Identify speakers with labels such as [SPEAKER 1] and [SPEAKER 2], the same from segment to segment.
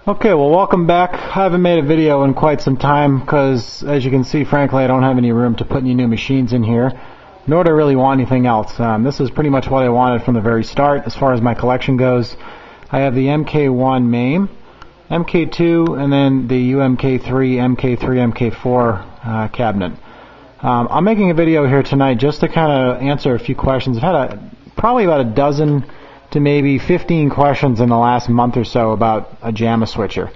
[SPEAKER 1] Okay, well, welcome back. I haven't made a video in quite some time because, as you can see, frankly, I don't have any room to put any new machines in here, nor do I really want anything else. This is pretty much what I wanted from the very start as far as my collection goes. I have the MK1 MAME, MK2, and then the UMK3, MK3, MK4 cabinet. I'm making a video here tonight just to kind of answer a few questions. I've had probably about a dozen to maybe 15 questions in the last month or so about a Jamma switcher.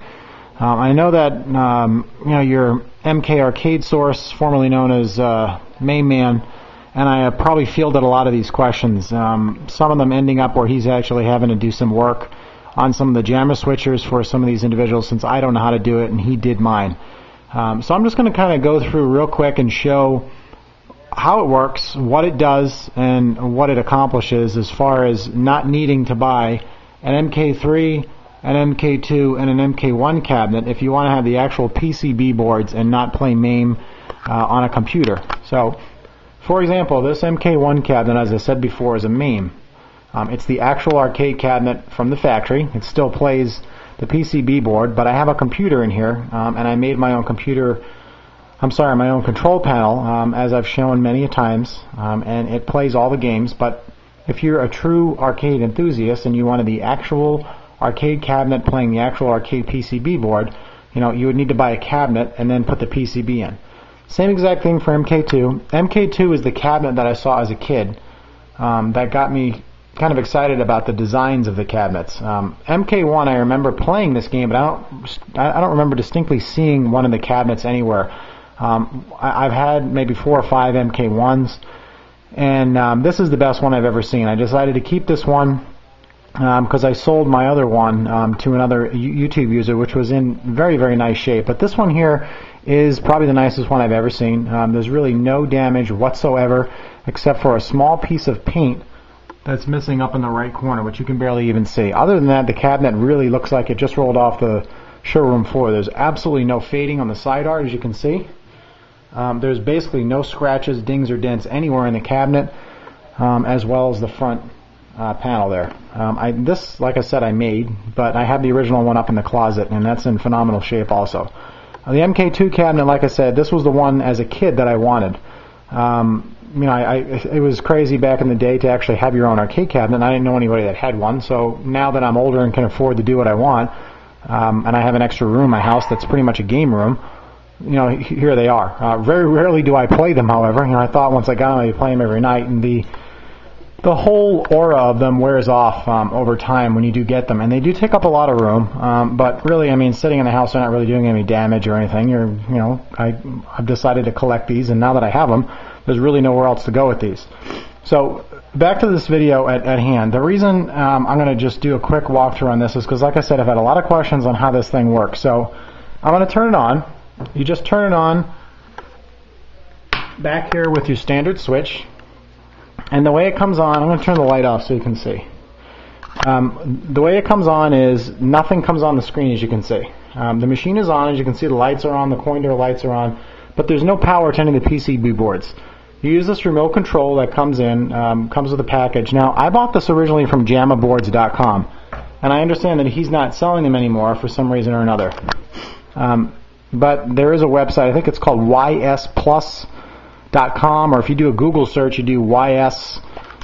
[SPEAKER 1] I know that your MK Arcade Source, formerly known as Main Man, and I have probably fielded a lot of these questions. Some of them ending up where he's actually having to do some work on some of the Jamma switchers for some of these individuals, since I don't know how to do it and he did mine. So I'm just going to kind of go through real quick and show how it works, what it does, and what it accomplishes as far as not needing to buy an MK3, an MK2, and an MK1 cabinet if you want to have the actual PCB boards and not play MAME on a computer. So, for example, this MK1 cabinet, as I said before, is a MAME. It's the actual arcade cabinet from the factory. It still plays the PCB board, but I have a computer in here, and I made my own my own control panel, as I've shown many a times, and it plays all the games. But if you're a true arcade enthusiast and you wanted the actual arcade cabinet playing the actual arcade PCB board, you would need to buy a cabinet and then put the PCB in. Same exact thing for MK2. MK2 is the cabinet that I saw as a kid that got me kind of excited about the designs of the cabinets. MK1, I remember playing this game, but I don't remember distinctly seeing one of the cabinets anywhere. I've had maybe 4 or 5 MK1s, and this is the best one I've ever seen. I decided to keep this one because I sold my other one to another YouTube user, which was in very, very nice shape. But this one here is probably the nicest one I've ever seen. There's really no damage whatsoever except for a small piece of paint that's missing up in the right corner, which you can barely even see. Other than that, the cabinet really looks like it just rolled off the showroom floor. There's absolutely no fading on the side art, as you can see. There's basically no scratches, dings, or dents anywhere in the cabinet, as well as the front panel there. This, like I said, I made, but I have the original one up in the closet, and that's in phenomenal shape also. The MK2 cabinet, like I said, this was the one as a kid that I wanted. It was crazy back in the day to actually have your own arcade cabinet, and I didn't know anybody that had one. So now that I'm older and can afford to do what I want, and I have an extra room in my house that's pretty much a game room, here they are. Very rarely do I play them, however. I thought once I got them, I'd play them every night, and the whole aura of them wears off over time when you do get them, and they do take up a lot of room. But really, sitting in the house, they're not really doing any damage or anything. I've decided to collect these, and now that I have them, there's really nowhere else to go with these. So back to this video at hand. The reason I'm going to just do a quick walkthrough on this is because, like I said, I've had a lot of questions on how this thing works. So I'm going to turn it on. You just turn it on back here with your standard switch, and the way it comes on, I'm going to turn the light off so you can see. The way it comes on is nothing comes on the screen, as you can see. The machine is on, as you can see. The lights are on, the coin door lights are on, but there's no power to any of the PCB boards. You use this remote control that comes in, comes with a package. Now, I bought this originally from JammaBoards.com, and I understand that he's not selling them anymore for some reason or another. But there is a website, I think it's called ysplus.com, or if you do a Google search, you do YS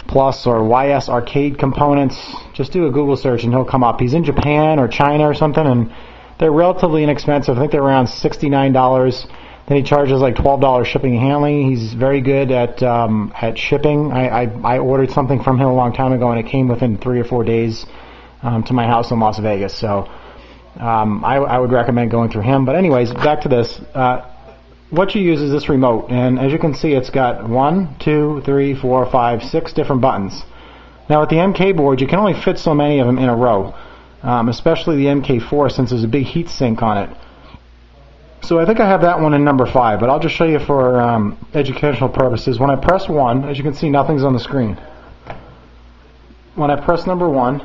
[SPEAKER 1] Plus or YS Arcade Components, just do a Google search and he'll come up. He's in Japan or China or something, and they're relatively inexpensive. I think they're around $69. Then he charges like $12 shipping and handling. He's very good at shipping. I ordered something from him a long time ago, and it came within 3 or 4 days to my house in Las Vegas. So I would recommend going through him. But anyways, back to this. What you use is this remote, and as you can see, it's got 1, 2, 3, 4, 5, 6 different buttons. Now with the MK board, you can only fit so many of them in a row, especially the MK4, since there's a big heat sink on it. So I think I have that one in number 5, but I'll just show you for educational purposes. When I press 1, as you can see, nothing's on the screen. When I press number 1,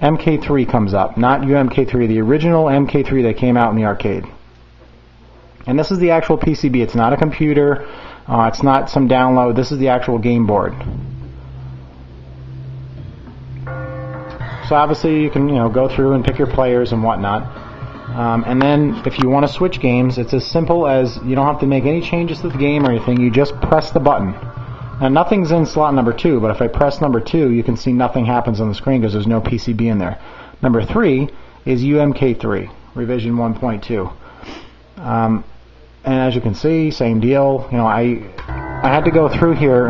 [SPEAKER 1] MK3 comes up, not UMK3, the original MK3 that came out in the arcade. And this is the actual PCB. It's not a computer. It's not some download. This is the actual game board. So obviously you can go through and pick your players and whatnot. And then if you want to switch games, it's as simple as you don't have to make any changes to the game or anything. You just press the button. Now nothing's in slot number 2, but if I press number 2, you can see nothing happens on the screen because there's no PCB in there. Number 3 is UMK3, revision 1.2. And as you can see, same deal. I had to go through here.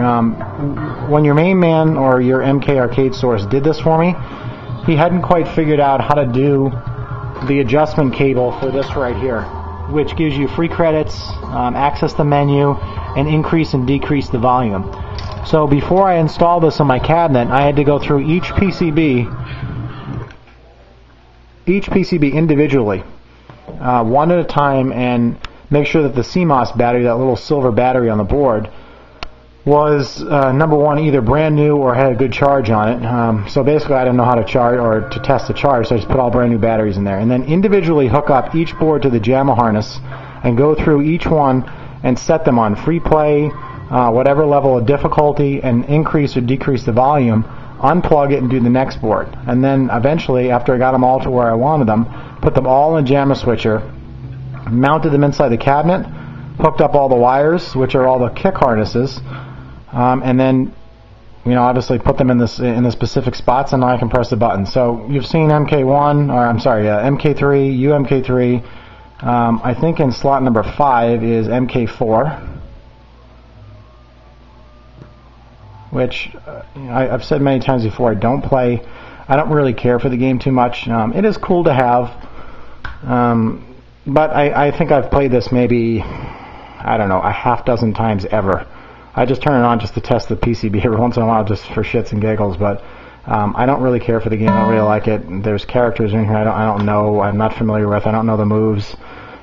[SPEAKER 1] When your main man or your MK Arcade source did this for me, he hadn't quite figured out how to do the adjustment cable for this right here, which gives you free credits, access the menu, and increase and decrease the volume. So before I installed this on my cabinet, I had to go through each PCB individually, one at a time, and make sure that the CMOS battery, that little silver battery on the board, was number one, either brand new or had a good charge on it. So basically I didn't know how to charge or to test the charge, so I just put all brand new batteries in there. And then individually hook up each board to the Jamma harness and go through each one and set them on free play, whatever level of difficulty, and increase or decrease the volume, unplug it and do the next board. And then eventually, after I got them all to where I wanted them, put them all in a Jamma switcher, mounted them inside the cabinet, hooked up all the wires, which are all the kick harnesses, and then obviously put them in the specific spots, and now I can press the button. So you've seen MK1, or I'm sorry, MK3, UMK3. I think in slot number 5 is MK4, which I've said many times before, I don't really care for the game too much. It is cool to have, but I think I've played this maybe, I don't know, a half dozen times ever. I just turn it on just to test the PCB every once in a while, just for shits and giggles, but I don't really care for the game. I don't really like it. There's characters in here I don't know, I'm not familiar with, I don't know the moves.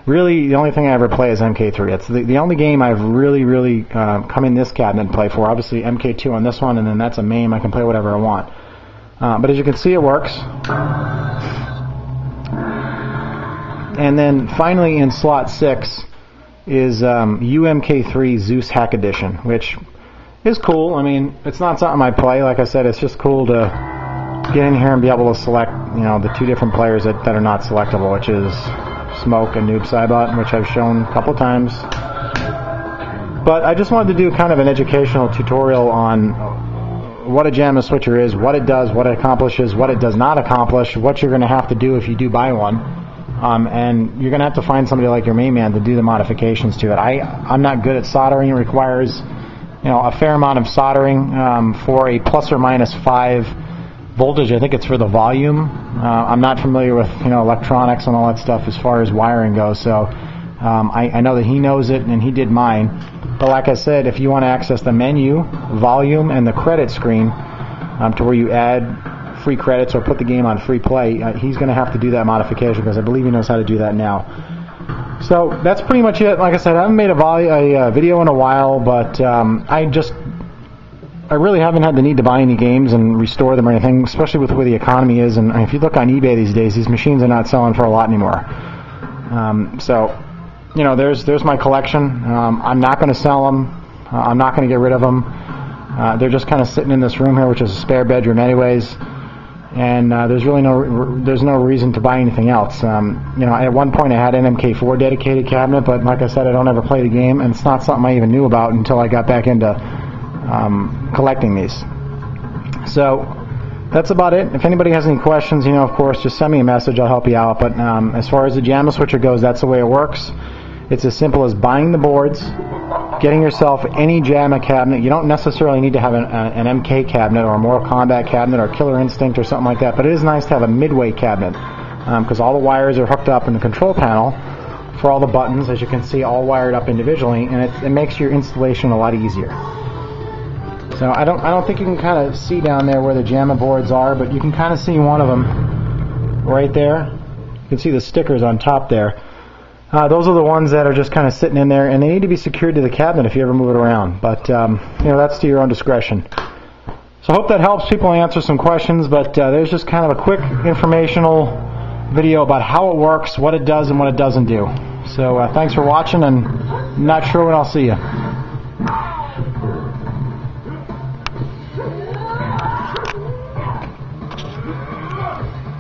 [SPEAKER 1] Really, the only thing I ever play is MK3. It's the only game I've really come in this cabinet and play for. Obviously MK2 on this one, and then that's a MAME. I can play whatever I want. But as you can see, it works. And then finally in slot 6 is UMK3 Zeus Hack Edition, which is cool. I mean, it's not something I play. Like I said, it's just cool to get in here and be able to select, the 2 different players that are not selectable, which is Smoke and Noob Saibot, which I've shown a couple times. But I just wanted to do kind of an educational tutorial on what a Jamma switcher is, what it does, what it accomplishes, what it does not accomplish, what you're going to have to do if you do buy one. And you're going to have to find somebody like your main man to do the modifications to it. I'm not good at soldering. It requires a fair amount of soldering for a plus or minus 5 voltage. I think it's for the volume. I'm not familiar with electronics and all that stuff as far as wiring goes, so I know that he knows it and he did mine. But like I said, if you want to access the menu, volume, and the credit screen to where you add free credits or put the game on free play, he's going to have to do that modification because I believe he knows how to do that now. So that's pretty much it. Like I said, I haven't made a video in a while, but I really haven't had the need to buy any games and restore them or anything, especially with where the economy is. And if you look on eBay these days, these machines are not selling for a lot anymore. So, there's my collection. I'm not going to sell them. I'm not going to get rid of them. They're just kind of sitting in this room here, which is a spare bedroom anyways. And there's really no reason to buy anything else. At one point I had an MK4 dedicated cabinet, but like I said, I don't ever play the game, and it's not something I even knew about until I got back into collecting these. So that's about it. If anybody has any questions, of course, just send me a message. I'll help you out. But as far as the Jamma switcher goes, that's the way it works. It's as simple as buying the boards, getting yourself any Jamma cabinet. You don't necessarily need to have an MK cabinet or a Mortal Kombat cabinet or Killer Instinct or something like that, but it is nice to have a midway cabinet because all the wires are hooked up in the control panel for all the buttons, as you can see, all wired up individually, and it makes your installation a lot easier. So I don't think you can kind of see down there where the Jamma boards are, but you can kind of see one of them right there. You can see the stickers on top there. Those are the ones that are just kind of sitting in there, and they need to be secured to the cabinet if you ever move it around. But that's to your own discretion. So I hope that helps people answer some questions. But there's just kind of a quick informational video about how it works, what it does, and what it doesn't do. So thanks for watching, and I'm not sure when I'll see you.